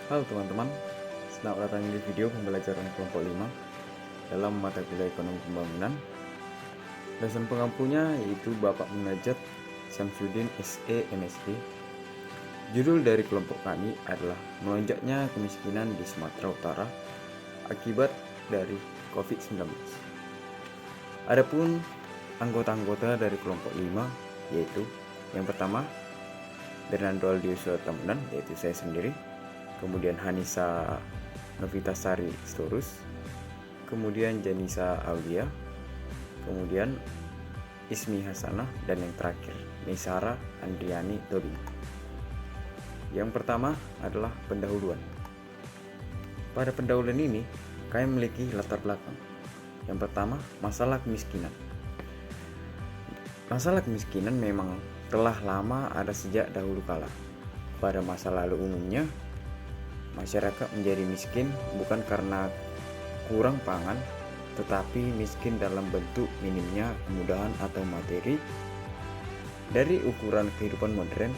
Halo teman-teman, selamat datang di video pembelajaran kelompok 5 dalam mata kuliah ekonomi pembangunan. Dosen pengampunya yaitu Bapak Munajat Syamsuddin SE MSc. Judul dari kelompok kami adalah melonjaknya kemiskinan di Sumatera Utara akibat dari COVID-19. Adapun anggota-anggota dari kelompok 5 yaitu yang pertama Bernardo Aldiuso Tambunan, yaitu saya sendiri, kemudian Hanisa Novitasari Storus, kemudian Janisa Aulia, kemudian Ismi Hasanah, dan yang terakhir Nisara Andriani Tobing. Yang pertama adalah pendahuluan. Pada pendahuluan ini kami memiliki latar belakang. Yang pertama, masalah kemiskinan. Masalah kemiskinan memang telah lama ada sejak dahulu kala. Pada masa lalu umumnya, masyarakat menjadi miskin bukan karena kurang pangan, tetapi miskin dalam bentuk minimnya kemudahan atau materi. Dari ukuran kehidupan modern,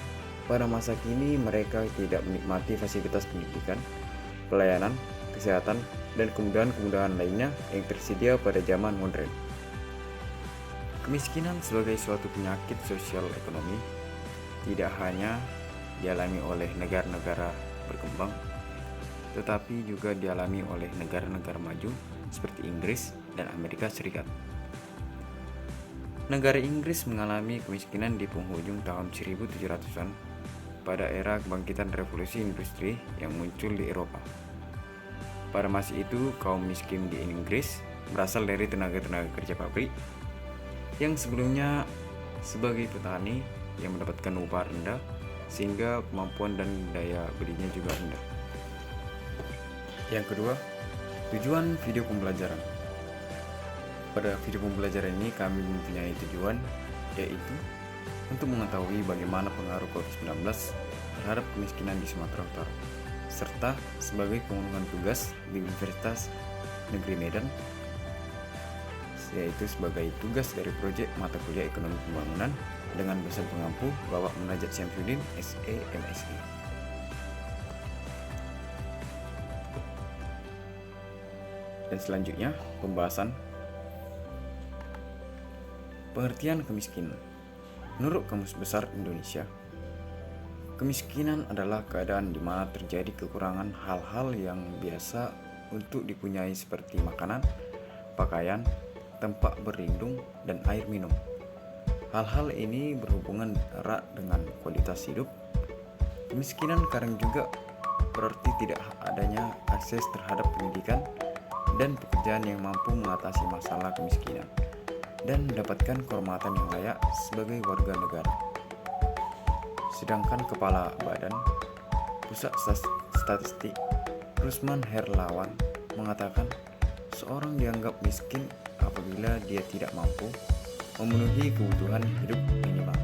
pada masa kini mereka tidak menikmati fasilitas pendidikan, pelayanan, kesehatan, dan kemudahan-kemudahan lainnya yang tersedia pada zaman modern. Kemiskinan sebagai suatu penyakit sosial ekonomi tidak hanya dialami oleh negara-negara berkembang, tetapi juga dialami oleh negara-negara maju seperti Inggris dan Amerika Serikat. Negara Inggris mengalami kemiskinan di penghujung tahun 1700-an pada era kebangkitan revolusi industri yang muncul di Eropa. Pada masa itu, kaum miskin di Inggris berasal dari tenaga-tenaga kerja pabrik yang sebelumnya sebagai petani yang mendapatkan upah rendah sehingga kemampuan dan daya belinya juga rendah. Yang kedua, tujuan video pembelajaran. Pada video pembelajaran ini kami mempunyai tujuan yaitu untuk mengetahui bagaimana pengaruh COVID-19 terhadap kemiskinan di Sumatera Utara, serta sebagai pemenuhan tugas di Universitas Negeri Medan, yaitu sebagai tugas dari proyek mata kuliah ekonomi pembangunan dengan dosen pengampu Bapak Munajat Syamsuddin SE MSc. Dan selanjutnya pembahasan pengertian kemiskinan. Menurut Kamus Besar Indonesia, kemiskinan adalah keadaan di mana terjadi kekurangan hal-hal yang biasa untuk dipunyai seperti makanan, pakaian, tempat berlindung, dan air minum. Hal-hal ini berhubungan erat dengan kualitas hidup. Kemiskinan kadang juga berarti tidak adanya akses terhadap pendidikan dan pekerjaan yang mampu mengatasi masalah kemiskinan dan mendapatkan kehormatan yang layak sebagai warga negara. Sedangkan Kepala Badan Pusat Statistik Rusman Herlawan mengatakan seorang dianggap miskin apabila dia tidak mampu memenuhi kebutuhan hidup minimal.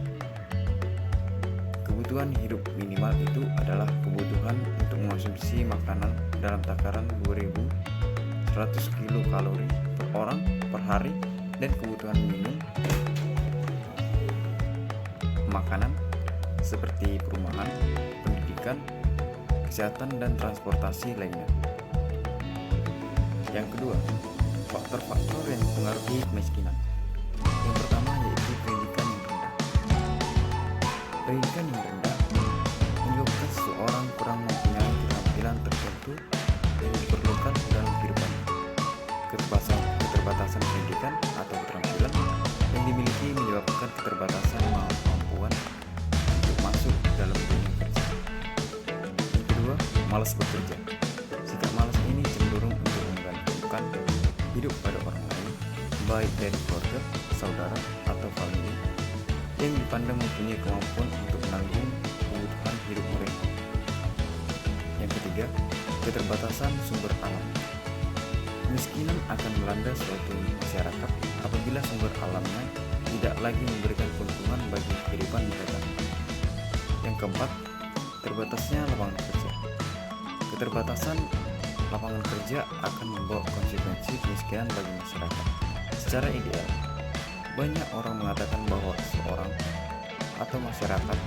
Kebutuhan hidup minimal itu adalah kebutuhan untuk mengonsumsi makanan dalam takaran 2100 kilokalori per orang per hari dan kebutuhan minum makanan seperti perumahan, pendidikan, kesehatan, dan transportasi lainnya. Yang kedua, faktor-faktor yang mempengaruhi kemiskinan. Yang pertama yaitu pendidikan yang rendah. Pendidikan yang rendah menyebabkan seseorang kurang mempunyai keterampilan tertentu yang diperlukan dalam kehidupan. Keterbatasan pendidikan atau keterampilan yang dimiliki menyebabkan keterbatasan kemampuan untuk masuk dalam dunia kerja. Yang kedua, malas bekerja. Sikap malas ini cenderung untuk menggantungkan hidup pada orang lain, baik dari keluarga, saudara, atau famili yang dipandang mempunyai kemampuan untuk menanggung kebutuhan hidup mereka. Yang ketiga, keterbatasan sumber alam. Kemiskinan akan melanda suatu masyarakat apabila sumber alamnya tidak lagi memberikan keuntungan bagi kehidupan mereka. Yang keempat, terbatasnya lapangan kerja. Keterbatasan lapangan kerja akan membawa konsekuensi kemiskinan bagi masyarakat. Secara ideal, banyak orang mengatakan bahwa seorang atau masyarakat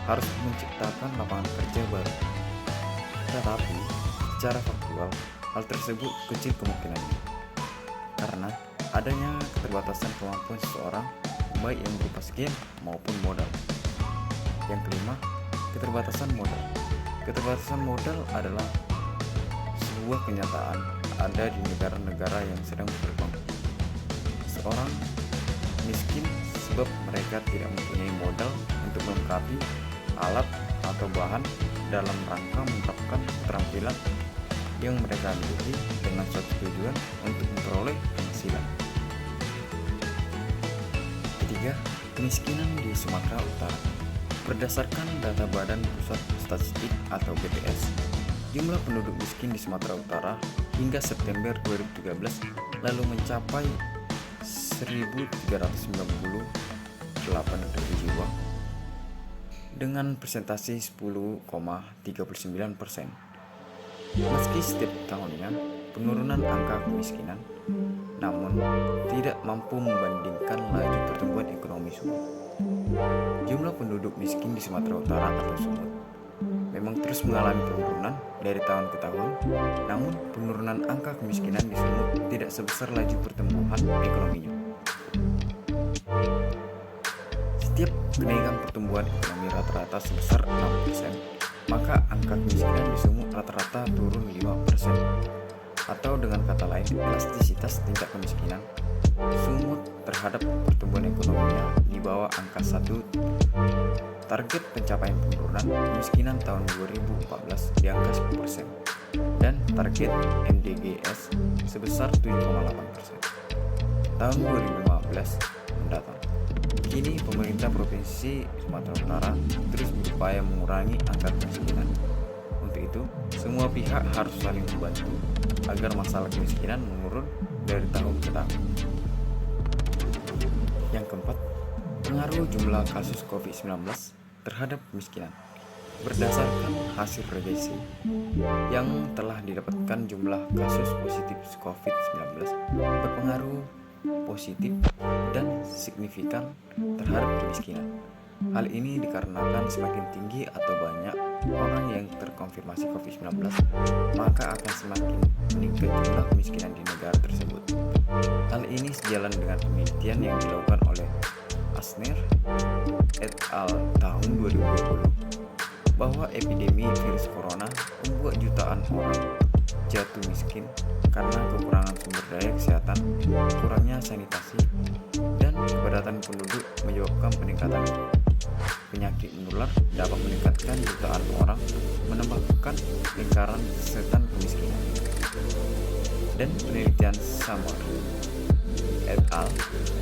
harus menciptakan lapangan kerja baru. Tetapi, secara faktual, hal tersebut kecil kemungkinannya, karena adanya keterbatasan kemampuan seseorang, baik yang berupa skill maupun modal. Yang kelima, keterbatasan modal. Keterbatasan modal adalah sebuah kenyataan ada di negara-negara yang sedang berkembang. Seorang miskin sebab mereka tidak mempunyai modal untuk melengkapi alat atau bahan dalam rangka menerapkan keterampilan yang mereka miliki dengan suatu tujuan untuk memperoleh penghasilan. Ketiga, kemiskinan di Sumatera Utara. Berdasarkan data Badan Pusat Statistik atau BPS, jumlah penduduk miskin di Sumatera Utara hingga September 2013 lalu mencapai 1.398 jiwa dengan persentase 10,39%. Meski setiap tahunnya penurunan angka kemiskinan, namun tidak mampu membandingkan laju pertumbuhan ekonomi Sumut. Jumlah penduduk miskin di Sumatera Utara atau Sumut memang terus mengalami penurunan dari tahun ke tahun, namun penurunan angka kemiskinan di Sumut tidak sebesar laju pertumbuhan ekonominya. Setiap kenaikan pertumbuhan ekonomi rata-rata sebesar 6%, maka angka kemiskinan di Sumut rata-rata turun 5%. Atau dengan kata lain, elastisitas tingkat kemiskinan Sumut terhadap pertumbuhan ekonominya di bawah angka 1. Target pencapaian penurunan kemiskinan tahun 2014 di angka 10% dan target MDGs sebesar 7,8% tahun 2015 mendatang. Kini pemerintah Provinsi Sumatera Utara terus berupaya mengurangi angka kemiskinan. Untuk itu, semua pihak harus saling membantu agar masalah kemiskinan menurun dari tahun ke tahun. Yang keempat, pengaruh jumlah kasus COVID-19 terhadap kemiskinan. Berdasarkan hasil regresi yang telah didapatkan, jumlah kasus positif COVID-19 berpengaruh positif dan signifikan terhadap kemiskinan. Hal ini dikarenakan semakin tinggi atau banyak orang yang terkonfirmasi COVID-19, maka akan semakin meningkat jumlah kemiskinan di negara tersebut. Hal ini sejalan dengan penelitian yang dilakukan oleh Asner et al. Tahun 2020 bahwa epidemi virus corona membuat jutaan orang jatuh miskin karena kekurangan sumber daya kesehatan, kurangnya sanitasi, dan kepadatan penduduk menyebabkan peningkatan penyakit menular dapat meningkatkan jutaan orang, menambahkan lingkaran setan kemiskinan. Dan penelitian Summer et al.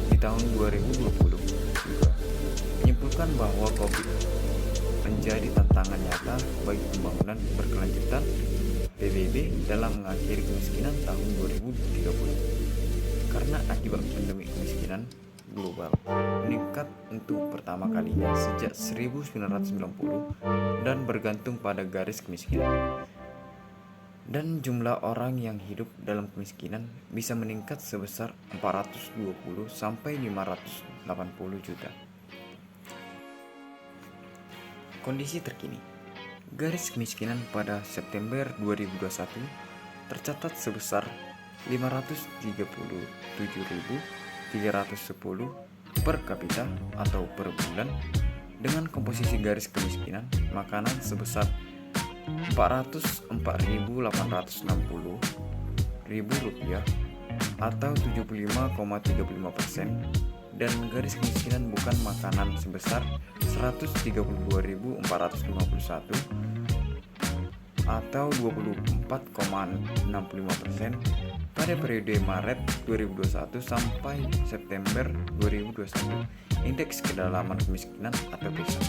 Di tahun 2020 juga menyimpulkan bahwa COVID menjadi tantangan nyata bagi pembangunan berkelanjutan PBB dalam mengakhiri kemiskinan tahun 2030. Karena akibat pandemi kemiskinan global meningkat untuk pertama kalinya sejak 1990 dan bergantung pada garis kemiskinan. Dan jumlah orang yang hidup dalam kemiskinan bisa meningkat sebesar 420 sampai 580 juta. Kondisi terkini. Garis kemiskinan pada September 2021 tercatat sebesar 537.310 per kapita atau per bulan, dengan komposisi garis kemiskinan makanan sebesar 404.860 rupiah atau 75,35%, dan garis kemiskinan bukan makanan sebesar 132.451 atau 24,65% pada periode Maret 2021 sampai September 2021. Indeks kedalaman kemiskinan atau P1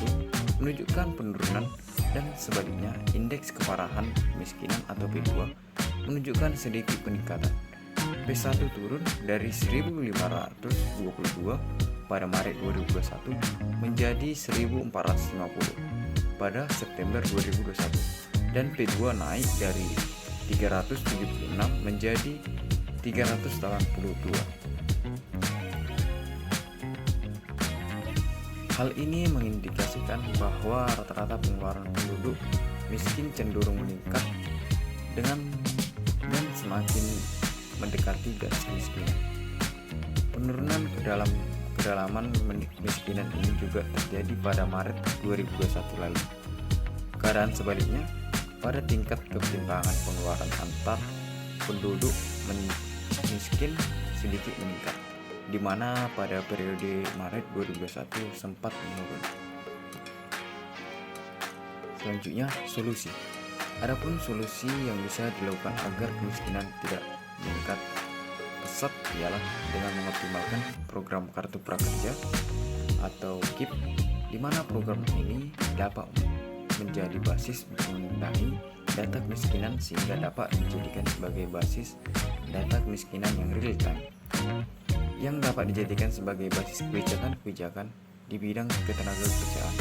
menunjukkan penurunan, dan sebaliknya indeks keparahan kemiskinan atau P2 menunjukkan sedikit peningkatan. P1 turun dari 1.522 pada Maret 2021 menjadi 1.450 pada September 2021, dan P2 naik dari 376 menjadi 382. Hal ini mengindikasikan bahwa rata-rata pengeluaran penduduk miskin cenderung meningkat dengan dan semakin mendekati garis kemiskinan. Penurunan kedalaman kemiskinan ini juga terjadi pada Maret 2021 lalu. Keadaan sebaliknya, pada tingkat ketimpangan pengeluaran antar penduduk miskin sedikit meningkat, di mana pada periode Maret 2021 sempat menurun. Selanjutnya, solusi. Adapun solusi yang bisa dilakukan agar kemiskinan tidak meningkat pesat ialah dengan mengoptimalkan program Kartu Prakerja atau KIP, di mana program ini dapat menjadi basis mengenai data kemiskinan sehingga dapat dijadikan sebagai basis data kemiskinan yang real time, yang dapat dijadikan sebagai basis kebijakan-kebijakan di bidang ketenagakerjaan,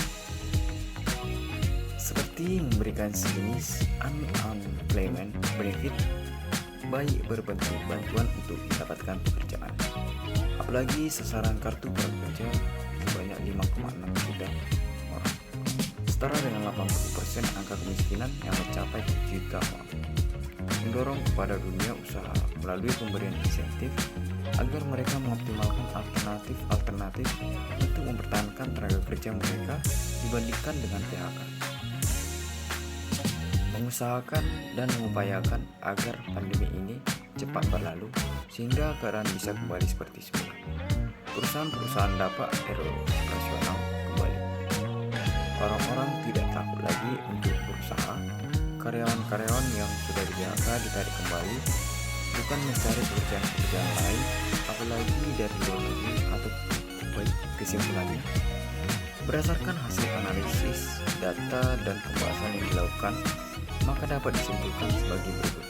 seperti memberikan sejenis unemployment benefit, baik berbentuk bantuan untuk mendapatkan pekerjaan. Apalagi sasaran Kartu Prakerja sebanyak 5,6 juta orang, setara dengan 80% angka kemiskinan yang mencapai juta orang. Mendorong kepada dunia usaha melalui pemberian insentif agar mereka mengoptimalkan alternatif untuk mempertahankan tenaga kerja mereka dibandingkan dengan PHK. Mengusahakan dan mengupayakan agar pandemi ini cepat berlalu sehingga keadaan bisa kembali seperti semula. Perusahaan-perusahaan dapat operasional kembali. Orang-orang tidak takut lagi untuk berusaha. Karyawan-karyawan yang sudah di-PHK ditarik kembali, bukan mencari pekerjaan-pekerjaan lain, apalagi dari luar negeri atau baik. Kesimpulannya, berdasarkan hasil analisis, data, dan pembahasan yang dilakukan, maka dapat disimpulkan sebagai berikut.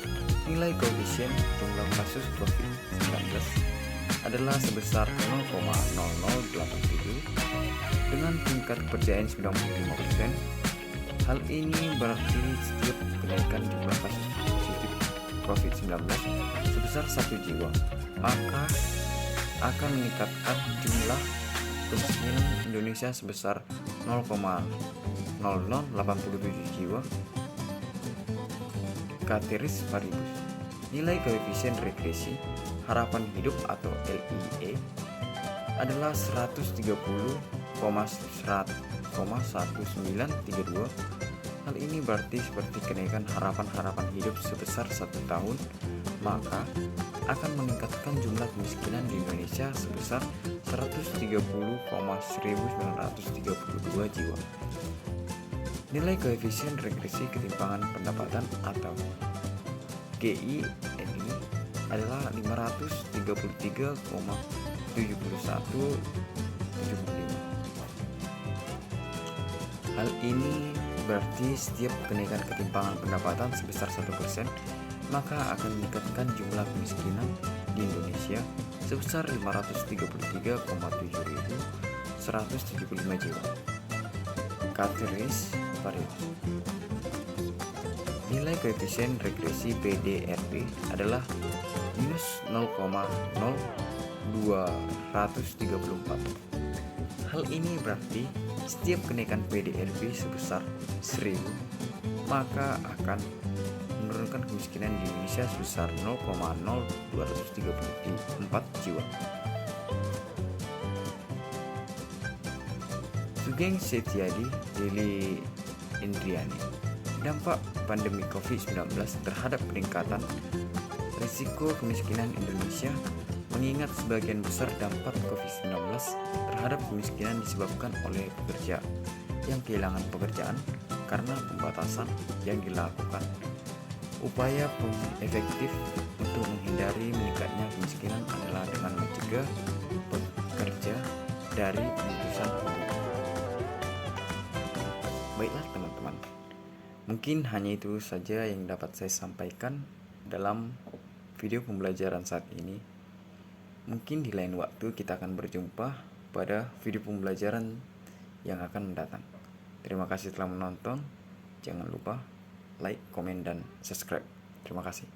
Nilai koefisien jumlah kasus COVID-19 adalah sebesar 0,0087 dengan tingkat kepercayaan 95%. Hal ini berarti setiap kenaikan jumlah kasus positif COVID-19 sebesar 1 jiwa, maka akan meningkatkan jumlah kemiskinan Indonesia sebesar 0,0087 jiwa. Kateris paribus. Nilai koefisien regresi harapan hidup atau LIE adalah 130,1932. Hal ini berarti seperti kenaikan harapan hidup sebesar 1 tahun, maka akan meningkatkan jumlah kemiskinan di Indonesia sebesar 130,1932 jiwa. Nilai koefisien regresi ketimpangan pendapatan atau GINI adalah 533,7175. Hal ini berarti setiap kenaikan ketimpangan pendapatan sebesar 1%, maka akan meningkatkan jumlah kemiskinan di Indonesia sebesar 533,7175 jiwa. Kateris paribus. Nilai koefisien regresi PDRB adalah minus 0,0234. Hal ini berarti setiap kenaikan PDRB sebesar 1000, maka akan menurunkan kemiskinan di Indonesia sebesar 0,0234 jiwa. Sugeng Setiadi, Deli Indriani. Dampak pandemi COVID-19 terhadap peningkatan risiko kemiskinan Indonesia, mengingat sebagian besar dampak COVID-19 terhadap kemiskinan disebabkan oleh pekerja yang kehilangan pekerjaan karena pembatasan yang dilakukan. Upaya efektif untuk menghindari meningkatnya kemiskinan adalah dengan mencegah pekerja dari pemutusan hubungan. Baiklah teman-teman, mungkin hanya itu saja yang dapat saya sampaikan dalam video pembelajaran saat ini. Mungkin di lain waktu kita akan berjumpa pada video pembelajaran yang akan mendatang. Terima kasih telah menonton. Jangan lupa like, komen, dan subscribe. Terima kasih.